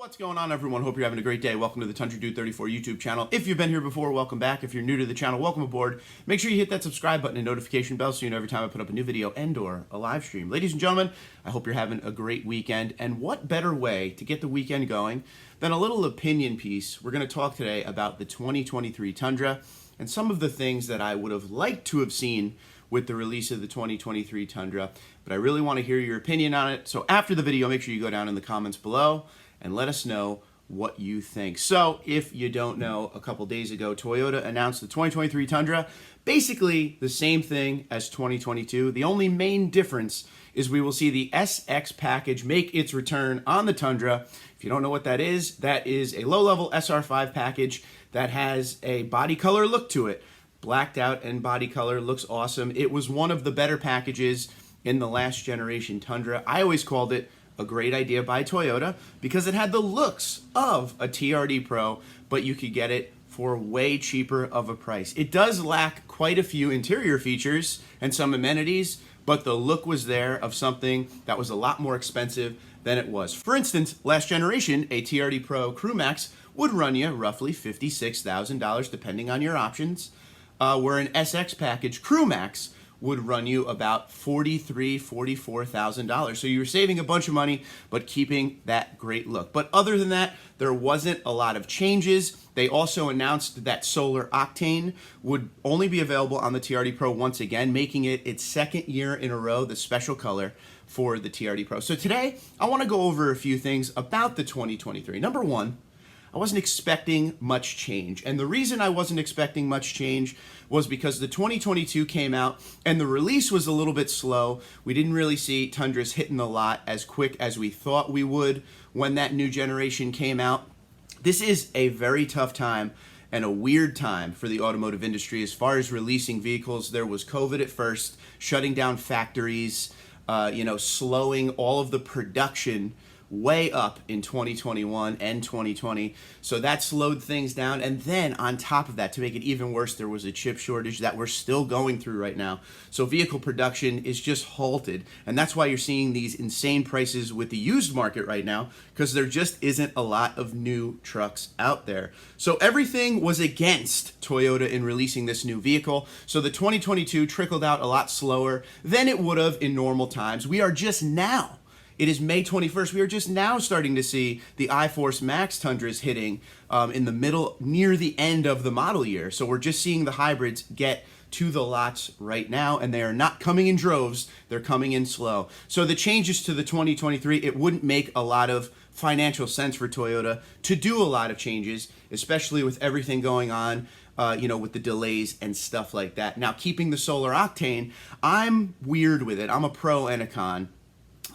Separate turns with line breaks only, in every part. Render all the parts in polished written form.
What's going on, everyone? Hope you're having a great day. Welcome to the Tundra Dude 34 YouTube channel. If you've been here before, welcome back. If you're new to the channel, welcome aboard. Make sure you hit that subscribe button and notification bell so you know every time I put up a new video and or a live stream. Ladies and gentlemen, I hope you're having a great weekend. And what better way to get the weekend going than a little opinion piece? We're going to talk today about the 2023 Tundra and some of the things that I would have liked to have seen with the release of the 2023 Tundra. But I really want to hear your opinion on it. So after the video, make sure you go down in the comments below and let us know what you think. So if you don't know, a couple days ago, Toyota announced the 2023 Tundra, basically the same thing as 2022. The only main difference is we will see the SX package make its return on the Tundra. If you don't know what that is a low-level SR5 package that has a body color look to it. Blacked out and body color, looks awesome. It was one of the better packages in the last generation Tundra. I always called it a great idea by Toyota because it had the looks of a TRD Pro, but you could get it for way cheaper of a price. It does lack quite a few interior features and some amenities, but the look was there of something that was a lot more expensive than it was. For instance, last generation, a TRD Pro Crew Max would run you roughly $56,000 depending on your options, where an SX package Crew Max would run you about $43,000, $44,000. So you were saving a bunch of money, but keeping that great look. But other than that, there wasn't a lot of changes. They also announced that Solar Octane would only be available on the TRD Pro once again, making it its second year in a row the special color for the TRD Pro. So today, I want to go over a few things about the 2023. Number one, I wasn't expecting much change. And the reason I wasn't expecting much change was because the 2022 came out and the release was a little bit slow. We didn't really see Tundras hitting the lot as quick as we thought we would when that new generation came out. This is a very tough time and a weird time for the automotive industry as far as releasing vehicles. There was COVID at first, shutting down factories, slowing all of the production way up in 2021 and 2020. So that slowed things down. And then on top of that, to make it even worse, there was a chip shortage that we're still going through right now. So vehicle production is just halted. And that's why you're seeing these insane prices with the used market right now, because there just isn't a lot of new trucks out there. So everything was against Toyota in releasing this new vehicle. So the 2022 trickled out a lot slower than it would have in normal times. We are just now, it is May 21st. We are just now starting to see the iForce Max Tundras hitting in the middle, near the end of the model year. So we're just seeing the hybrids get to the lots right now, and they are not coming in droves. They're coming in slow. So the changes to the 2023, it wouldn't make a lot of financial sense for Toyota to do a lot of changes, especially with everything going on, with the delays and stuff like that. Now, keeping the Solar Octane, I'm weird with it. I'm a pro and a con.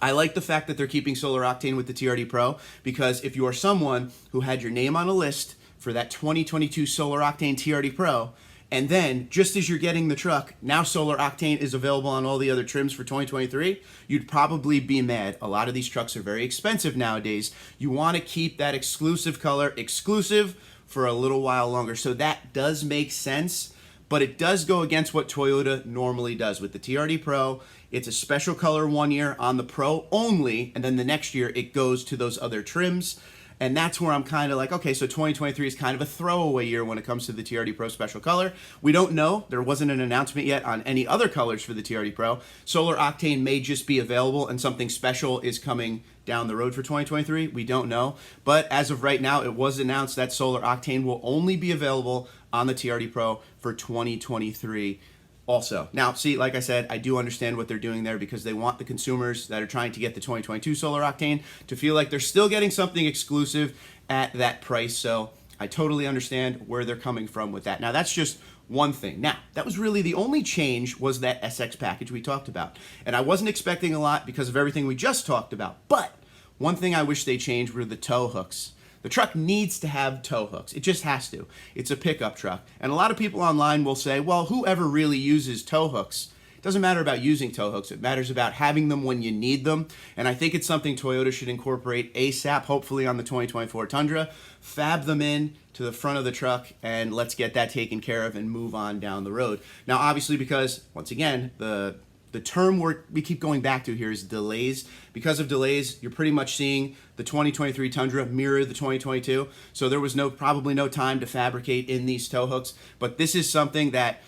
I like the fact that they're keeping Solar Octane with the TRD Pro because if you are someone who had your name on a list for that 2022 Solar Octane TRD Pro, and then just as you're getting the truck, now Solar Octane is available on all the other trims for 2023, you'd probably be mad. A lot of these trucks are very expensive nowadays. You want to keep that exclusive color exclusive for a little while longer. So that does make sense. But it does go against what Toyota normally does. With the TRD Pro, it's a special color 1 year on the Pro only, and then the next year it goes to those other trims. And that's where I'm kind of like, okay, so 2023 is kind of a throwaway year when it comes to the TRD Pro special color. We don't know. There wasn't an announcement yet on any other colors for the TRD Pro. Solar Octane may just be available and something special is coming down the road for 2023. We don't know. But as of right now, it was announced that Solar Octane will only be available on the TRD Pro for 2023 also. Now, see, like I said, I do understand what they're doing there because they want the consumers that are trying to get the 2022 Solar Octane to feel like they're still getting something exclusive at that price. So I totally understand where they're coming from with that. Now, that's just one thing. Now, that was really the only change was that SX package we talked about. And I wasn't expecting a lot because of everything we just talked about. But one thing I wish they changed were the tow hooks. The truck needs to have tow hooks. It just has to. It's a pickup truck. And a lot of people online will say, well, whoever really uses tow hooks? It doesn't matter about using tow hooks. It matters about having them when you need them. And I think it's something Toyota should incorporate ASAP, hopefully on the 2024 Tundra. Fab them in to the front of the truck, and let's get that taken care of and move on down the road. Now, obviously, because, once again, the the term we keep going back to here is delays. Because of delays, you're pretty much seeing the 2023 Tundra mirror the 2022. So there was probably no time to fabricate in these tow hooks, but this is something that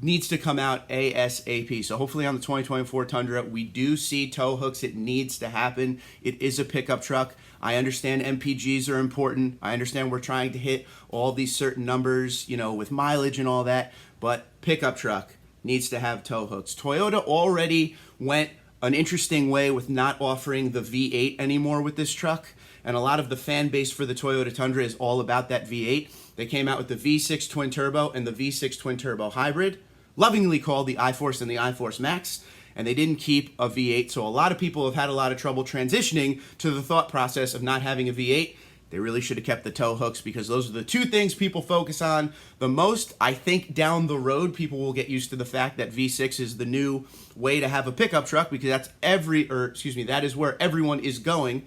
needs to come out ASAP. So hopefully on the 2024 Tundra, we do see tow hooks. It needs to happen. It is a pickup truck. I understand MPGs are important. I understand we're trying to hit all these certain numbers, with mileage and all that, but pickup truck needs to have tow hooks. Toyota already went an interesting way with not offering the V8 anymore with this truck, and a lot of the fan base for the Toyota Tundra is all about that V8. They came out with the V6 twin turbo and the V6 twin turbo hybrid, lovingly called the iForce and the iForce Max, and they didn't keep a V8. So a lot of people have had a lot of trouble transitioning to the thought process of not having a V8. They really should have kept the tow hooks, because those are the two things people focus on the most. I think down the road, people will get used to the fact that V6 is the new way to have a pickup truck, because that is where everyone is going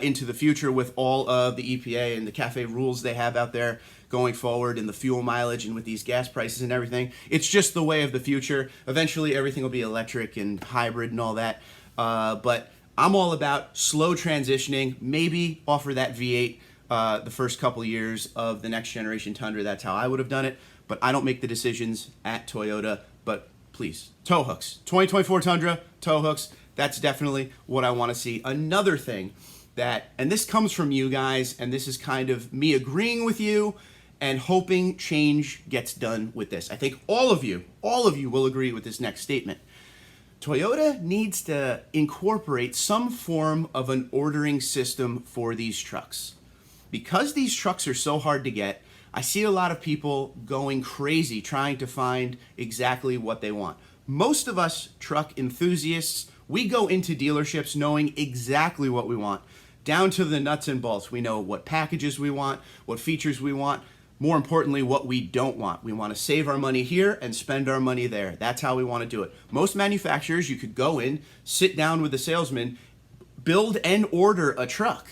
into the future with all of the EPA and the CAFE rules they have out there going forward, and the fuel mileage, and with these gas prices and everything. It's just the way of the future. Eventually, everything will be electric and hybrid and all that. But I'm all about slow transitioning, maybe offer that V8 the first couple years of the next generation Tundra. That's how I would have done it, but I don't make the decisions at Toyota. But please, tow hooks. 2024 Tundra, tow hooks, that's definitely what I want to see. Another thing and this comes from you guys, and this is kind of me agreeing with you and hoping change gets done with this. I think all of you will agree with this next statement. Toyota needs to incorporate some form of an ordering system for these trucks. Because these trucks are so hard to get, I see a lot of people going crazy trying to find exactly what they want. Most of us truck enthusiasts, we go into dealerships knowing exactly what we want, down to the nuts and bolts. We know what packages we want, what features we want, more importantly, what we don't want. We want to save our money here and spend our money there. That's how we want to do it. Most manufacturers, you could go in, sit down with a salesman, build and order a truck,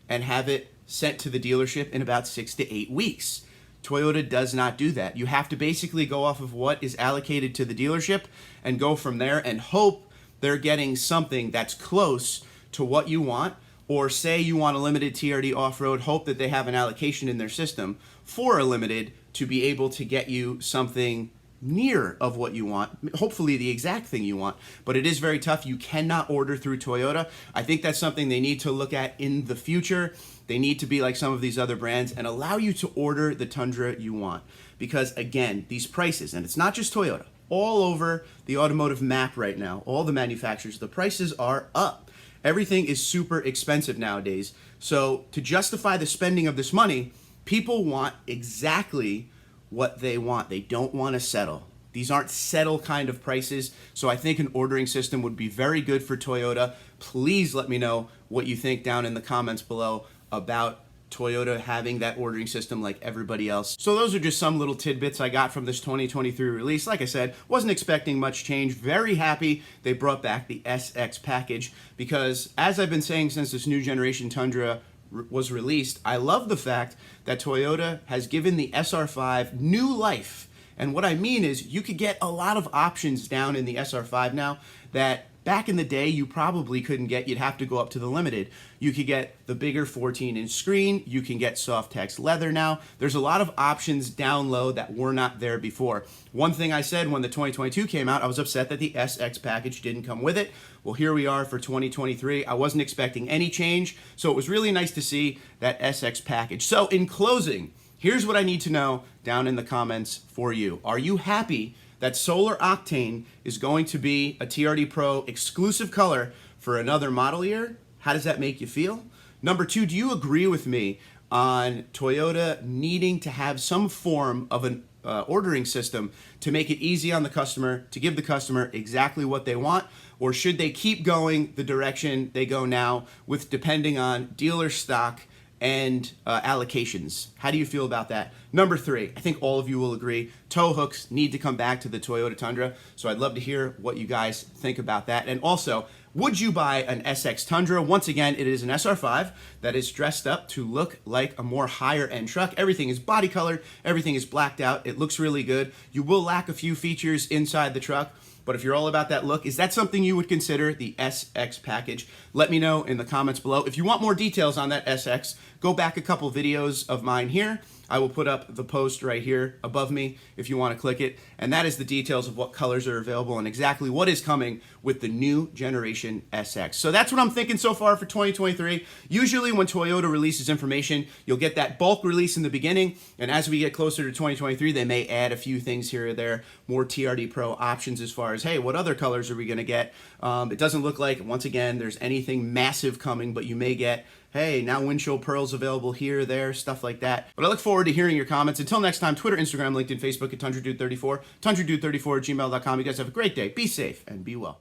and have it sent to the dealership in about 6 to 8 weeks. Toyota does not do that. You have to basically go off of what is allocated to the dealership and go from there and hope they're getting something that's close to what you want. Or say you want a limited TRD off-road, hope that they have an allocation in their system for a limited to be able to get you something near of what you want, hopefully the exact thing you want. But it is very tough. You cannot order through Toyota. I think that's something they need to look at in the future. They need to be like some of these other brands and allow you to order the Tundra you want. Because again, these prices, and it's not just Toyota, all over the automotive map right now, all the manufacturers, the prices are up. Everything is super expensive nowadays. So to justify the spending of this money, people want exactly what they want. They don't want to settle. These aren't settle kind of prices. So I think an ordering system would be very good for Toyota. Please let me know what you think down in the comments below about Toyota having that ordering system like everybody else. So those are just some little tidbits I got from this 2023 release. Like I said, wasn't expecting much change. Very happy they brought back the SX package, because as I've been saying since this new generation Tundra was released, I love the fact that Toyota has given the SR5 new life. And what I mean is you could get a lot of options down in the SR5 now that back in the day you probably couldn't get. You'd have to go up to the limited. You could get the bigger 14-inch screen. You can get soft text leather now. There's a lot of options down low that were not there before. One thing I said when the 2022 came out, I was upset that the SX package didn't come with it. Well, here we are for 2023. I wasn't expecting any change, so it was really nice to see that SX package. So in closing, here's what I need to know down in the comments for you. Are you happy that Solar Octane is going to be a TRD Pro exclusive color for another model year? How does that make you feel? Number two, do you agree with me on Toyota needing to have some form of an ordering system to make it easy on the customer, to give the customer exactly what they want? Or should they keep going the direction they go now with depending on dealer stock and allocations? How do you feel about that? Number three, I think all of you will agree, tow hooks need to come back to the Toyota Tundra. So I'd love to hear what you guys think about that. And also, would you buy an SX Tundra? Once again, it is an SR5 that is dressed up to look like a more higher end truck. Everything is body colored, everything is blacked out. It looks really good. You will lack a few features inside the truck, But if you're all about that look, is that something you would consider the SX package? Let me know in the comments below. If you want more details on that SX, go back a couple videos of mine here. I will put up the post right here above me if you want to click it. And that is the details of what colors are available and exactly what is coming with the new generation SX. So that's what I'm thinking so far for 2023. Usually when Toyota releases information, you'll get that bulk release in the beginning. And as we get closer to 2023, they may add a few things here or there, more TRD Pro options as far as, hey, what other colors are we going to get? It doesn't look like, once again, there's anything massive coming, but you may get, hey, now windshield pearls available here, there, stuff like that. But I look forward to hearing your comments. Until next time, Twitter, Instagram, LinkedIn, Facebook at TundraDude34, TundraDude34 at gmail.com. You guys have a great day. Be safe and be well.